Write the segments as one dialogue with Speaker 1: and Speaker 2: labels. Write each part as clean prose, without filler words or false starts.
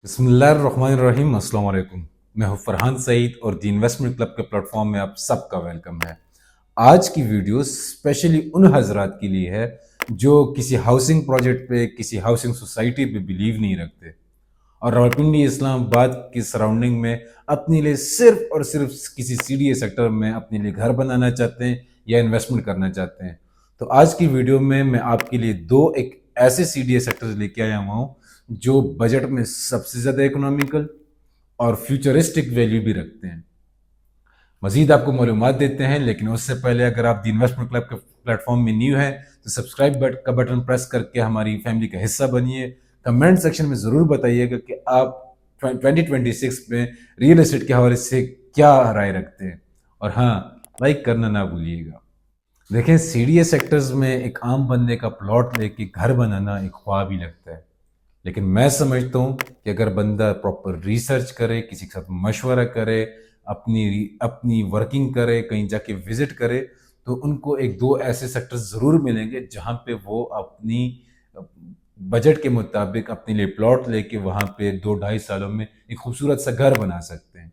Speaker 1: बिस्मिल्लाहिर्रहमानिर्रहीम। अस्सलाम वालेकुम। मैं हूं फरहान सईद और दी इन्वेस्टमेंट क्लब के प्लेटफॉर्म में आप सबका वेलकम है। आज की वीडियो स्पेशली उन हजरात के लिए है जो किसी हाउसिंग प्रोजेक्ट पे, किसी हाउसिंग सोसाइटी पे बिलीव नहीं रखते और रावलपिंडी इस्लामाबाद की सराउंडिंग में अपने लिए सिर्फ और सिर्फ किसी सीडीए सेक्टर में अपने लिए घर बनाना चाहते हैं या इन्वेस्टमेंट करना चाहते हैं। तो आज की वीडियो में मैं आपके लिए दो एक ऐसे सीडीए सेक्टर्स लेके आया हुआ हूँ जो बजट में सबसे ज़्यादा इकोनॉमिकल और फ्यूचरिस्टिक वैल्यू भी रखते हैं। मजीद आपको मालूमात देते हैं, लेकिन उससे पहले अगर आप दी इन्वेस्टमेंट क्लब के प्लेटफॉर्म में न्यू है तो सब्सक्राइब का बटन प्रेस करके हमारी फैमिली का हिस्सा बनिए। कमेंट सेक्शन में ज़रूर बताइएगा कि आप 2026 में रियल एस्टेट के हवाले से क्या राय रखते हैं, और हाँ, लाइक करना ना भूलिएगा। देखें, सीडीए सेक्टर्स में एक आम बंदे का प्लॉट लेके घर बनाना एक ख्वाब ही लगता है, लेकिन मैं समझता हूँ कि अगर बंदा प्रॉपर रिसर्च करे, किसी के साथ मशवरा करे, अपनी अपनी वर्किंग करे, कहीं जाके विजिट करे, तो उनको एक दो ऐसे सेक्टर्स ज़रूर मिलेंगे जहाँ पे वो अपनी बजट के मुताबिक अपने लिए प्लॉट लेके वहाँ पे 2-2.5 सालों में एक खूबसूरत सा घर बना सकते हैं।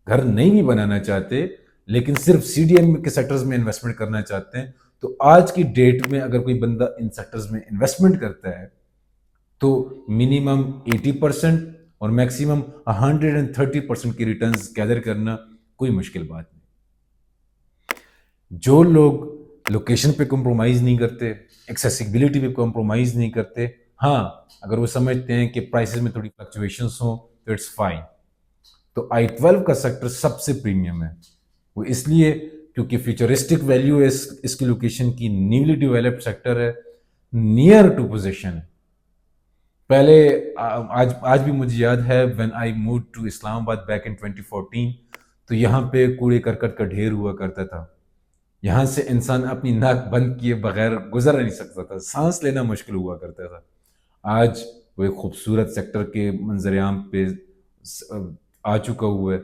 Speaker 1: घर नहीं भी बनाना चाहते लेकिन सिर्फ सीडीएम के सेक्टर्स में इन्वेस्टमेंट करना चाहते हैं, तो आज की डेट में अगर कोई बंदा इन सेक्टर्स में इन्वेस्टमेंट करता है तो मिनिमम 80% और मैक्सिमम 130% की रिटर्न्स गैदर करना कोई मुश्किल बात नहीं। जो लोग लोकेशन पे कॉम्प्रोमाइज़ नहीं करते, एक्सेसिबिलिटी पे कॉम्प्रोमाइज़ नहीं करते, हाँ, अगर वो समझते हैं कि प्राइसेस में थोड़ी फ्लक्चुएशंस हों तो इट्स फाइन। तो आई-12 का सेक्टर सबसे प्रीमियम है। वो इसलिए क्योंकि फ्यूचरिस्टिक वैल्यू है इसकी लोकेशन की, न्यूली डेवलप्ड सेक्टर है, नियर टू पोजीशन है। पहले आज आज भी मुझे याद है when I move to Islamabad back in 2014, तो यहाँ पे कूड़े करकट का ढेर हुआ करता था। यहाँ से इंसान अपनी नाक बंद किए बगैर गुजर नहीं सकता था, सांस लेना मुश्किल हुआ करता था। आज वो एक खूबसूरत सेक्टर के मंजरेआम पे आ चुका हुआ है।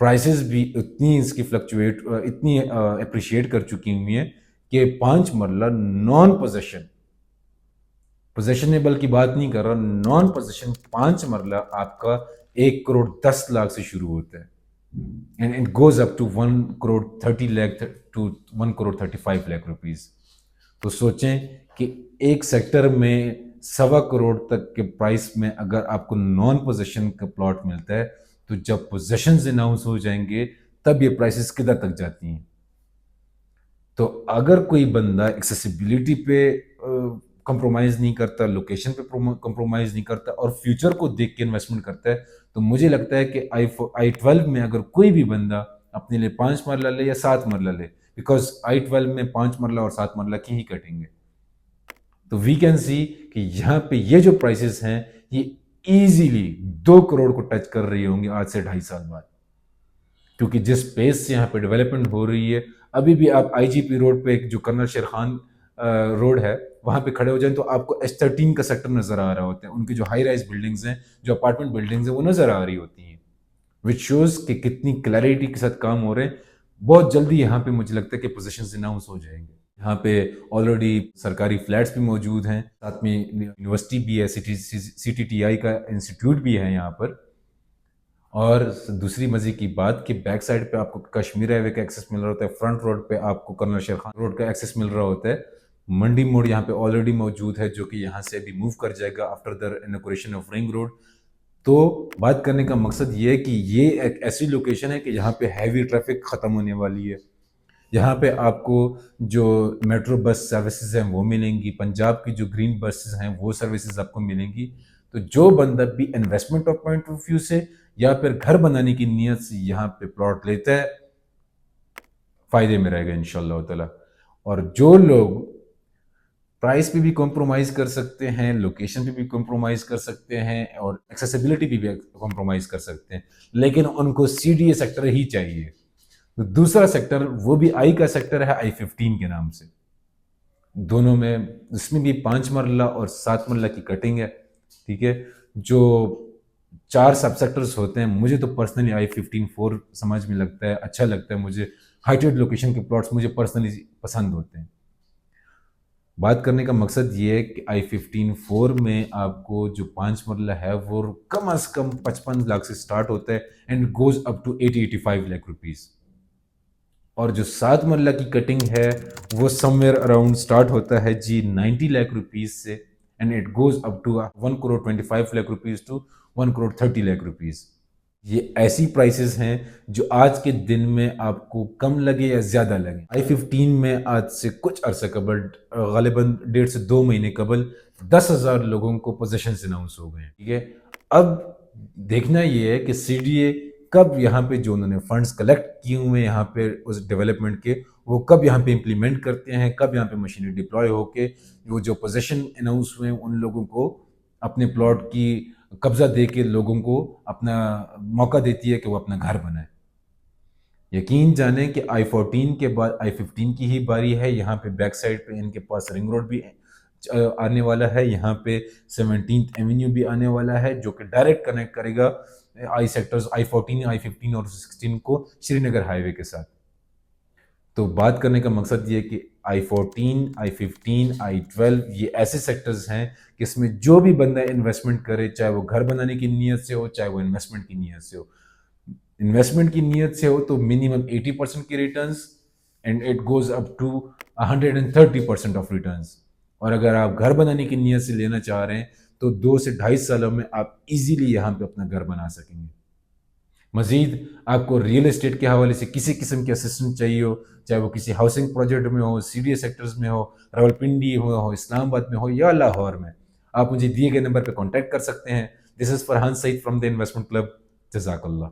Speaker 1: प्राइसेस भी इतनी इसकी फ्लक्चुएट इतनी अप्रिशिएट कर चुकी हुई हैं कि 5 मरला नॉन पोजेशन, पोजेशनेबल की बात नहीं कर रहा, नॉन पोजेशन 5 मरला आपका 1 करोड़ 10 लाख से शुरू होता है and it goes up to 1 crore 30 lakh to 1 crore 35 lakh rupees. तो सोचें कि एक सेक्टर में 1.25 करोड़ तक के प्राइस में अगर आपको नॉन पोजेशन का प्लॉट मिलता है, तो जब पोजेशन अनाउंस हो जाएंगे तब ये प्राइसेस किधर तक जाती हैं। तो अगर कोई बंदा एक्सेसिबिलिटी पे कंप्रोमाइज़ नहीं करता, लोकेशन पे कंप्रोमाइज़ नहीं करता और फ्यूचर को देख के इन्वेस्टमेंट करता है, तो मुझे लगता है कि आई-12 में अगर कोई भी बंदा अपने लिए 5 मरला ले या 7 मरला ले, बिकॉज आई-12 में 5 मरला और 7 मरला की ही कटेंगे, तो वी कैन सी कि यहाँ पे ये जो प्राइसेस हैं ये इजीली 2 करोड़ को टच कर रही होंगी आज से 2.5 साल बाद, क्योंकि जिस पेस से यहाँ पे डेवलपमेंट हो रही है। अभी भी आप आईजीपी रोड पे जो कर्नल शेर खान रोड है वहाँ पे खड़े हो जाएं तो आपको S13 का सेक्टर नज़र आ रहा होता है। उनकी जो हाई राइज बिल्डिंग्स हैं, जो अपार्टमेंट बिल्डिंग्स हैं, वो नज़र आ रही होती हैं, विच शोज़ कि कितनी क्लैरिटी के साथ काम हो रहे हैं। बहुत जल्दी यहाँ पे मुझे लगता है कि पोजीशंस अनाउंस हो जाएंगे। यहाँ पे ऑलरेडी सरकारी फ्लैट्स भी मौजूद हैं, साथ में यूनिवर्सिटी भी है, CTTI का इंस्टीट्यूट भी है यहाँ पर। और दूसरी मजे की बात कि बैक साइड पे आपको कश्मीर हाईवे का एक्सेस मिल रहा होता है, फ्रंट रोड पे आपको कर्नल शेर खान रोड का एक्सेस मिल रहा होता है। मंडी मोड़ यहाँ पे ऑलरेडी मौजूद है, जो कि यहाँ से अभी मूव कर जाएगा after the inauguration of ring road. तो बात करने का मकसद ये है कि ये एक ऐसी लोकेशन है कि यहाँ पे हैवी ट्रैफिक ख़त्म होने वाली है। यहाँ पे आपको जो मेट्रो बस सर्विसेज हैं वो मिलेंगी, पंजाब की जो ग्रीन बसेस हैं वो सर्विसेज आपको मिलेंगी। तो जो बंदा भी investment of point of view से या फिर घर बनाने की नीयत से यहाँ पे प्लॉट लेता है, फायदे में रहेगा इंशाल्लाह ताला। और जो लोग प्राइस पे भी कॉम्प्रोमाइज कर सकते हैं, लोकेशन पे भी कॉम्प्रोमाइज कर सकते हैं और एक्सेसिबिलिटी पे भी कॉम्प्रोमाइज कर सकते हैं, लेकिन उनको सीडीए सेक्टर ही चाहिए। तो दूसरा सेक्टर वो भी आई का सेक्टर है, आई-15 के नाम से। दोनों में, इसमें भी 5 मरला और 7 मरला की कटिंग है, ठीक है। जो 4 सब सेक्टर्स होते हैं, मुझे तो पर्सनली आई-15 4 समझ में लगता है, अच्छा लगता है मुझे। हाइटेड लोकेशन के प्लॉट्स मुझे पर्सनली पसंद होते हैं। बात करने का मकसद ये है कि i15 4 में आपको जो 5 मरला है वो कम से कम 55 लाख से स्टार्ट होता है and goes up to 80-85 lakh rupees. और जो 7 मरला की कटिंग है वो समवेयर अराउंड स्टार्ट होता है जी 90 लाख रुपीज़ से and it goes up to 1 crore 25 lakh rupees to 1 crore 30 lakh rupees. ये ऐसी प्राइसेस हैं जो आज के दिन में आपको कम लगे या ज़्यादा लगे। i15 में आज से कुछ अरसा कबल गालिबन 1.5 से 2 महीने कबल 10,000 लोगों को पोजीशन अनाउंस हो गए हैं, ठीक है। अब देखना ये है कि सीडीए कब यहाँ पे जो उन्होंने फंड्स कलेक्ट किए हुए हैं यहाँ पे उस डेवलपमेंट के, वो कब यहाँ पे इम्प्लीमेंट करते हैं, कब यहाँ पे मशीनरी डिप्लॉय होके वो जो पोजीशन अनाउंस हुए हैं उन लोगों को अपने प्लॉट की कब्जा दे के लोगों को अपना मौका देती है कि वो अपना घर बनाए। यकीन जाने कि i14 के बाद i15 की ही बारी है। यहाँ पे बैक साइड पे इनके पास रिंग रोड भी आने वाला है, यहाँ पे 17th एवेन्यू भी आने वाला है जो कि डायरेक्ट कनेक्ट करेगा आई सेक्टर्स i14, i15 और 16 को श्रीनगर हाईवे के साथ। तो बात करने का मकसद ये है कि i14, i15, i12 ये ऐसे सेक्टर्स हैं कि इसमें जो भी बंदा इन्वेस्टमेंट करे, चाहे वो घर बनाने की नीयत से हो, चाहे वो इन्वेस्टमेंट की नीयत से हो। इन्वेस्टमेंट की नीयत से हो तो मिनिमम 80% की returns and it goes up to 130% of returns. और अगर आप घर बनाने की नीयत से लेना चाह रहे हैं तो 2 से 2.5 सालों में आप इजीली यहाँ पे अपना घर बना सकेंगे। मजीद आपको रियल एस्टेट के हवाले से किसी किस्म की असिस्टेंट चाहिए हो, चाहे वो किसी हाउसिंग प्रोजेक्ट में हो, सीडीए सेक्टर्स में हो, रावलपिंडी हो, इस्लामाबाद में हो या लाहौर में, आप मुझे दिए गए नंबर पर कॉन्टैक्ट कर सकते हैं। This is Farhan Saeed from the investment club. जज़ाकल्लाह।